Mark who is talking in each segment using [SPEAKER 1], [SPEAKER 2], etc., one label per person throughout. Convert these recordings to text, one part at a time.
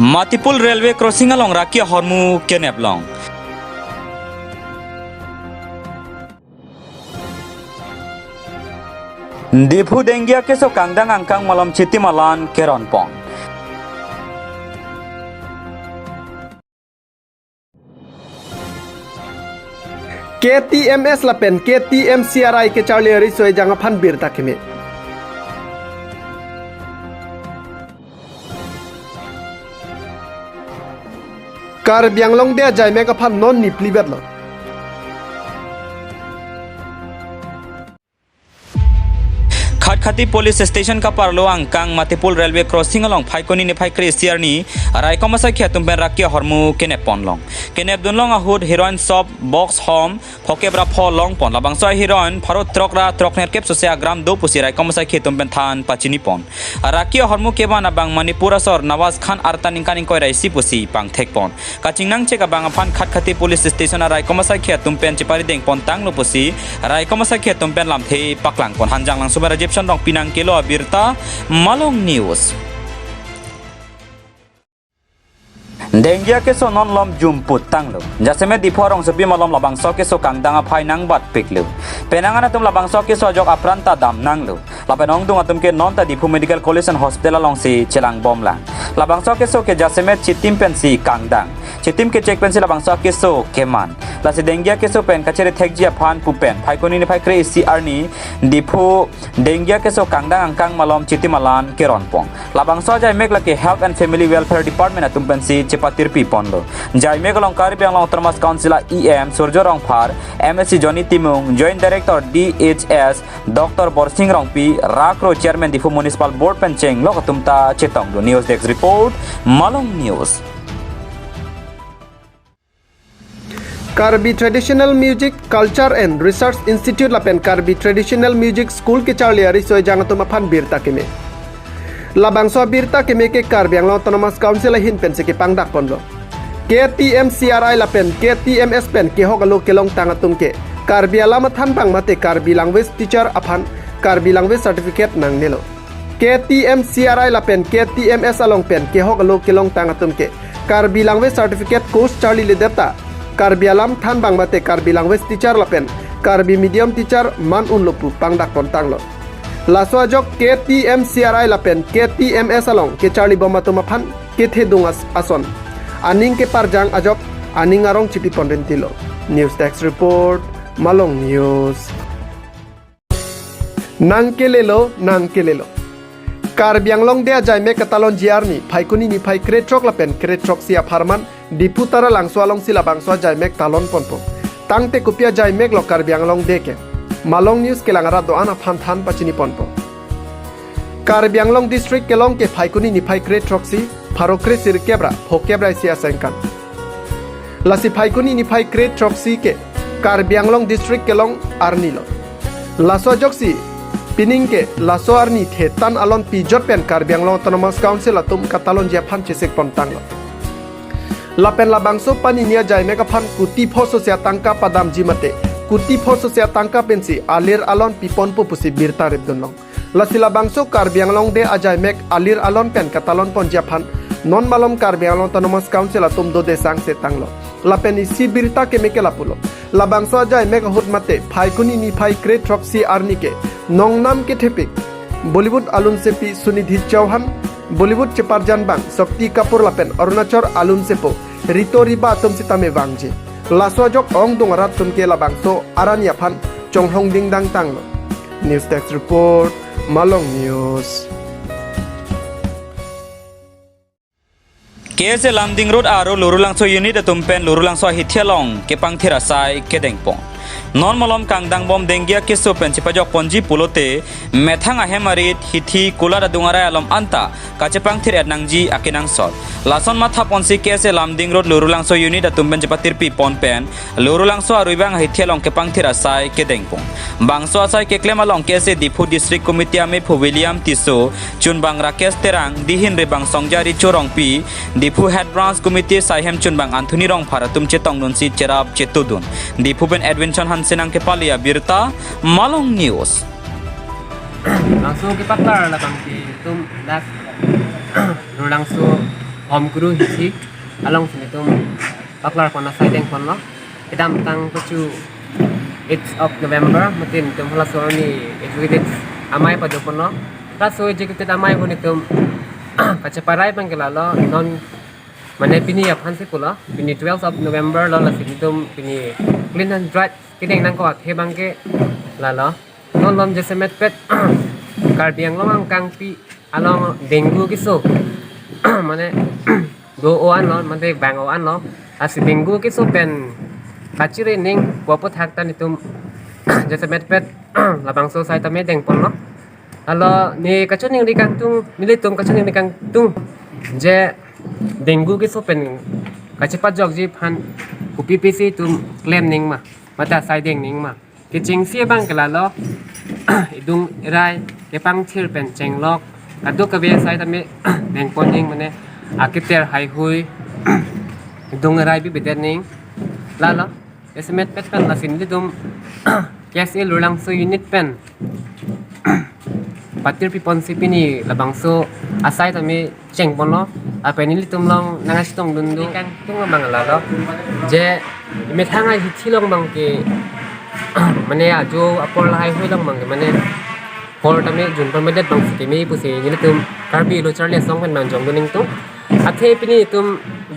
[SPEAKER 1] Matipul railway crossing along Rakia Hormu Keneblong. Dipu dengia keso kangdang angkang malam citi malan keronpong.
[SPEAKER 2] KTMS lapen KTMCRI ke Charlie Risoi jangan pan bir takime. Kar bianglong dia jai mega pan non ni plibet lo.
[SPEAKER 1] Khatkhati police station ka parlo angkang Matipul railway crossing along Phaikoni ni Phaikre siarni Raikoma sakya tumpen Rakia Hormu kenep ponlong kenep dunlong ahud heroin shop box home phokebra pholong pon labangso heroin pharot trokra troknet kep sosia gram do pusi Raikoma sakya tumpen than pachini pon Rakia Hormu kebana bang Manipur asor Nawaz Khan artan ingkaning koi raisi pusi pangthek pon kachingnang cheka bang aphan Khatkhati police station Raikoma sakya tumpen chipari deng pon tang lo pusi Raikoma sakya tumpen lamthe paklang pon hanjang lang subara Dong Pinang Kelo Abirta Malong News. Dengia keso non lom jumput tanglo. Jaseme di porong sebi malom labang so keso kangdang apai nang bat piklu. Penangan atum labang so keso jok apranta dam nanglo. Lapenong dung atum ke non ta Dipu Medical College and Hospital along si Chelang Bomla. Labang so keso ke jaseme chitim pensi kangdang. Chitim ke cek pensi labang so keso keman. Lasi dengia keso pen kacere thekjia phan pupen. Phaikoni ni Phaikre CR ni Dipu dengia keso kangdang angkang malom chitimalan keronpong. Labang so jai mek laki Health and Family Welfare Department atum pensi Patirpi Ponlo. Jai Megalong Karibiang Long Termas Councilor EM Surjorong Phar, MSc Johnny Timung, Joint Director DHS, Dr. Borsing Rongpi, Rakro Chairman Difu Municipal Board Pencheng, Lokatumta Chetong. News Desk Report, Malong News.
[SPEAKER 2] Karbi Traditional Music Culture and Research Institute lapen Karbi Traditional Music School ke Charlie Risoi jangatuma phan birta keme. Labang so birta keme ke Karbiang Long Autonomous Council hin pen se ke pangdak ponlo. KTMCRI lapen KTMS pen ke hogalo kelong tangatum ke. Karbi alamat han bang mate Karbi language teacher aphan Karbi language certificate nang nelo. KTMCRI lapen KTMS along pen ke hogalo kelong tangatum ke. Karbi language certificate course Charlie Ledeta. Karbi alam than bang mate Karbi language teacher lapen Karbi medium teacher man unlopu pangdak pontang lo. Laswa jok KTMCRI lapen KTMS along ke Charlie Bomatuma phan ke the dungas ason aning ke parjang ajok aning arong chiti pondentilo. News Desk Report Malong News. Nang kelelo Karbiang long dea jai me katalon jiarni Phaikoni ni Phaikre trok lapen kre trok sia farman diputara langso along sila bangso jai mek talon ponpo tangte kupia jai mek lo Karbiang long deke Malong News kelangara doana phan than pachini ponpo Karbi Anglong District kelong ke Phaikoni ni Phaikre troksi Pharokre sirkebra phokebra sia sengkan Lasi Phaikoni ni Phaikre troksi ke Karbi Anglong District kelong arnilo Laso joksi pining ke laso arni thetan alon pijot pen Karbi Anglong Autonomous Council atum katalon jia phan chesek pontang lo Lapen labangso paninia jai mega phan kuti phoso sia tangka padam jimate Kuti phoso sia tangka pensi alir alon pipon pupusi birta rebdonlong. Lasila bangso Karbiang Long de ajai mek alir alon pen katalon ponjaphan non malom Karbiang Long Autonomous Council atum do de sang setanglo. Lapen isi birta ke meke lapulo. Labangso ajai mek hut mate Phaikoni ni Phaikre troksi arnike nongnam ke thepik. Bollywood alun sepi Sunidhi Chauhan, Bollywood ceparjan bang Shakti Kapoor lapen Arunachar alun sepo Rito Riba atum sitame wangje. Laswa jok ong dongarat tumke labangso arania phan chonghong ding dang tanglo. News Desk Report Malong News.
[SPEAKER 1] KS Lamding Road aro Lurulangso unit atumpen Lurulangso hithialong kepang thirasai kedengpong. Non malom kangdang bom dengia keso pencipajok ponji pulote methang ahemarit hithi kulara dungara alom anta kachepang thir nangji akinang sot lason matha ponsi kese lamding road lurulangso unit atumben jepatir pi ponpen lurulangso aruibang hithialong kepang thir asai kedengpong bangso asai keklem along kese Dipu district committee ame phu William Tiso chunbang Rakesh Terang dihin rebang songjari chorong pi Dipu head branch committee saihem chunbang Anthony rong pharatum chetong nunsi cherap chetudun Dipu ben advention Senang Kepalia Birta Malong News.
[SPEAKER 3] Langsung ke paklar lah kami tum dak langsung hom guru hisi along sini tum paklar kona sideng kono idam tang kucu 8th of November matin tum hala so ni executed amai pada kono ta so executed amai kono tum kacaparai pangkelalo non mana pini ya pansi pula pini 12th of November lo la sini tum pini clean and dry kini nang ko he bangke lalo non lom jesemet pet karbiang lom ang kang pi along dengue kiso mana do oan lo mana bang oan lo asi dengue kiso pen kacire ning popot haktan itum jesemet pet labang so sai tame deng pon lo alo ni kacuning di kantung militum kacuning di kantung je dengue kiso pen kacepat jog ji pan kupi pisi tum klem ning ma mata sai deng ning ma kicing sia bang kelalo idung irai kepang thir pen chenglok aduk ka be sai tame deng poning mane akiter hai hui idung irai bi bedening lalo esmet pet pen lasin lidum kesi lulang so unit pen patir pipon sipini labang so asai tame cheng pono apenili tumlong nangasitong dundu kan tung bang lalo je methangai hichilong bang ke mane ajo apol hai hui long bang mane por tame jun por medet bang ke mi pusi ni tum karbi lo charle song pen man jong duning tum athe pini tum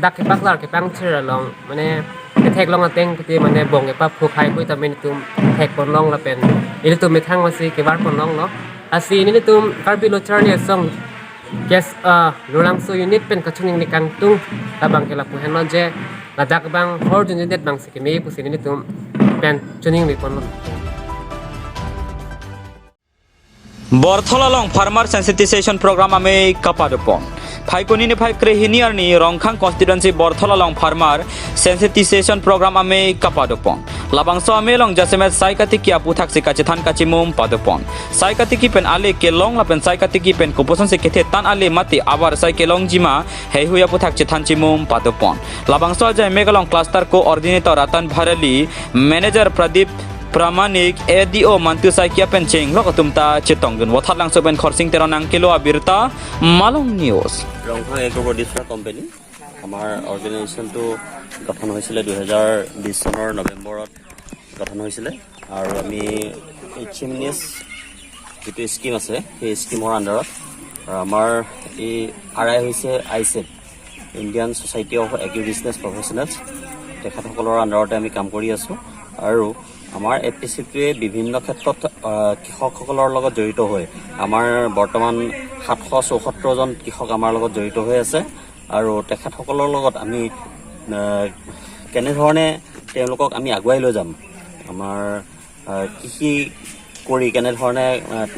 [SPEAKER 3] dak ke paklar ke pang chir long mane thek long ateng piti mane bong ke pap khu khai hui tame tum thek pon long la pen ili tum methang wasi ke war pon long no asi ni tum karbi lo charle song yes lulang so unit pen kachuning ni kantung tabang kela puhen no je ladak bang hor jun det bang sikimi pusin ni tum pen chuning ni pon
[SPEAKER 1] Borthola long farmer sensitization program ame kapadopon Phaikoni ni phai krehiniar ni rongkhang constituency Borthola long farmer sensitization program ame kapadopon labangso ame long jasemet saikati ki apu thak sika chethan kachimum padopon saikati ki pen ale ke long la pen saikati ki pen kuposon se kethe tan ale mati abar sai ke long jima hei hui apu thak chethan chimum padopon labangso jai megalong cluster coordinator Ratan Bharali manager Pradeep Pramanik ADO mantu sakia pencheng lokatumta chitonggun wathalang soben khorsing teronang kilo abirta Malong News
[SPEAKER 4] Rongkhang agro producer company আমাৰ অৰ্গেনাইজেশ্যনটো গঠন হৈছিলে 2020 চনৰ নৱেম্বৰত গঠন হৈছিলে আৰু আমি HMNS যিটো স্কিম আছে সেই স্কিমৰ আণ্ডাৰত আমাৰ এই আৰআই হৈছে আইচেট Indian society of agri business professionals তেখেতসকলৰ আণ্ডাৰতে আমি কাম কৰি আছোঁ আৰু আমাৰ এপিচিটোৱে বিভিন্ন ক্ষেত্ৰত কৃষকসকলৰ লগত জড়িত হৈ আমাৰ বৰ্তমান 774 জন কৃষক আমাৰ লগত জড়িত হৈ আছে আৰু তেখেতসকলৰ লগত আমি কেনেধৰণে তেওঁলোকক আমি আগুৱাই লৈ যাম আমাৰ কৃষি কৰি কেনেধৰণে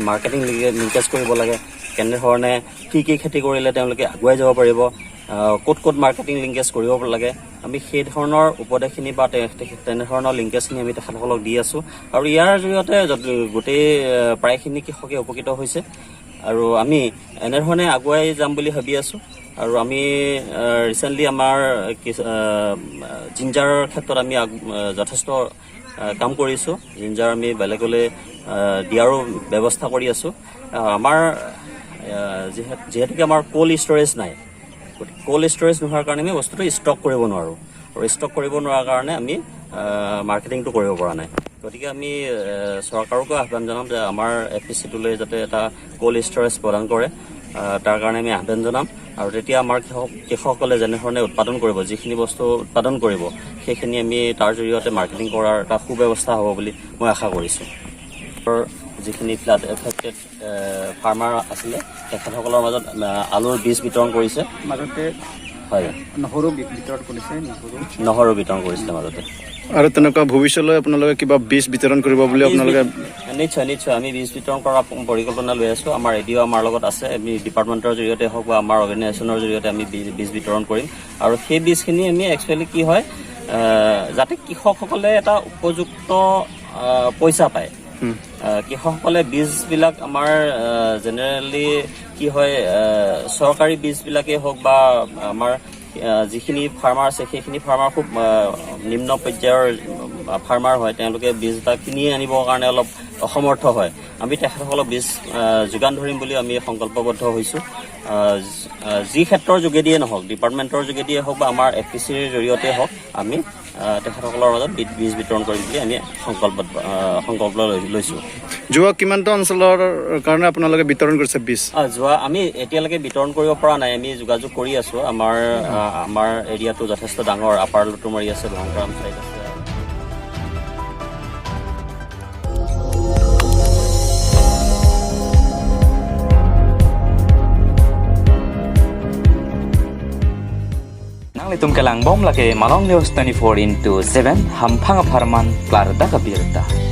[SPEAKER 4] মাৰ্কেটিং লিংকেজ কৰিব লাগে কেনেধৰণে কি খেতি কৰিলে তেওঁলোকে আগুৱাই যাব পাৰিব ক'ত মাৰ্কেটিং লিংকেজ কৰিব লাগে আমি সেই ধৰণৰ উপদেশখিনি বা তেনেধৰণৰ লিংকেজখিনি আমি তেখেতসকলক দি আছোঁ আৰু ইয়াৰ জৰিয়তে গোটেই প্ৰায়খিনি কৃষকে উপকৃত হৈছে আৰু আমি এনেধৰণে আগুৱাই যাম বুলি ভাবি আছোঁ আৰু আমি ৰিচেণ্টলি আমাৰ জিঞ্জাৰৰ ক্ষেত্ৰত আমি যথেষ্ট কাম কৰিছোঁ জিঞ্জাৰ আমি বেলেগলৈ দিয়াৰো ব্যৱস্থা কৰি আছোঁ আমাৰ যিহেতুকে আমাৰ কোল্ড ষ্ট'ৰেজ নাই কোল্ড ষ্ট'ৰেজ নোহোৱাৰ কাৰণে আমি বস্তুটো ষ্টক কৰিব নোৱাৰোঁ আৰু ষ্টক কৰিব নোৱাৰাৰ কাৰণে আমি মাৰ্কেটিংটো কৰিব পৰা নাই গতিকে আমি চৰকাৰকো আহ্বান জনাম যে আমাৰ এপিচিটোলৈ যাতে এটা কোল্ড ষ্ট'ৰেজ প্ৰদান কৰে তাৰ কাৰণে আমি আহ্বান জনাম আৰু তেতিয়া আমাৰ কৃষকসকলে যেনেধৰণে উৎপাদন কৰিব যিখিনি বস্তু উৎপাদন কৰিব সেইখিনি আমি তাৰ জৰিয়তে মাৰ্কেটিং কৰাৰ এটা সুব্যৱস্থা হ'ব বুলি মই আশা কৰিছোঁ যিখিনি ফ্লাড এফেক্টেড ফাৰ্মাৰ আছিলে তেখেতসকলৰ মাজত আলুৰ বীজ বিতৰণ কৰিছে
[SPEAKER 5] মাজতে
[SPEAKER 4] হয়
[SPEAKER 5] নহৰু বিতৰণ কৰিছে
[SPEAKER 4] নহৰু বিতৰণ কৰিছিলে মাজতে
[SPEAKER 5] আৰু তেনেকুৱা ভৱিষ্যতলৈ আপোনালোকে কিবা বীজ বিতৰণ কৰিব বুলি আপোনালোকে
[SPEAKER 4] নিশ্চয় আমি বীজ বিতৰণ কৰাৰ পৰিকল্পনা লৈ আছোঁ আমাৰ ৰেডিঅ' আমাৰ লগত আছে আমি ডিপাৰ্টমেণ্টৰ জৰিয়তে হওক বা আমাৰ অৰ্গেনাইজেশ্যনৰ জৰিয়তে আমি বীজ বিতৰণ কৰিম আৰু সেই বীজখিনি আমি একচুৱেলি কি হয় যাতে কৃষকসকলে এটা উপযুক্ত পইচা পায় কৃষকসকলে বীজবিলাক আমাৰ জেনেৰেলি কি হয় চৰকাৰী বীজবিলাকেই হওক বা আমাৰ যিখিনি ফাৰ্মাৰ আছে সেইখিনি ফাৰ্মাৰ খুব নিম্ন পৰ্যায়ৰ ফাৰ্মাৰ হয় তেওঁলোকে বীজ এটা কিনি আনিবৰ কাৰণে অলপ অসমৰ্থ হয় আমি তেখেতসকলক বীজ যোগান ধৰিম বুলি আমি সংকল্পবদ্ধ হৈছোঁ যি ক্ষেত্ৰৰ যোগেদিয়ে নহওক ডিপাৰ্টমেণ্টৰ যোগেদিয়ে হওক বা আমাৰ FPCৰ জৰিয়তে হওক আমি তেখেতসকলৰ মাজত বীজ বিতৰণ কৰিম বুলি আমি সংকল্প লৈছোঁ
[SPEAKER 5] যোৱা কিমানটা অঞ্চলৰ কাৰণে আপোনালোকে বিতৰণ কৰিছে বীজ
[SPEAKER 4] যোৱা আমি এতিয়ালৈকে বিতৰণ কৰিব পৰা নাই আমি যোগাযোগ কৰি আছোঁ আমাৰ এৰিয়াটো যথেষ্ট ডাঙৰ আপাৰ লুটুমাৰী আছে ভংকাৰাম চাইড আছে
[SPEAKER 1] Nang litum kelang bom lake Malong News 24/7 hampang aparman klar da kabirta.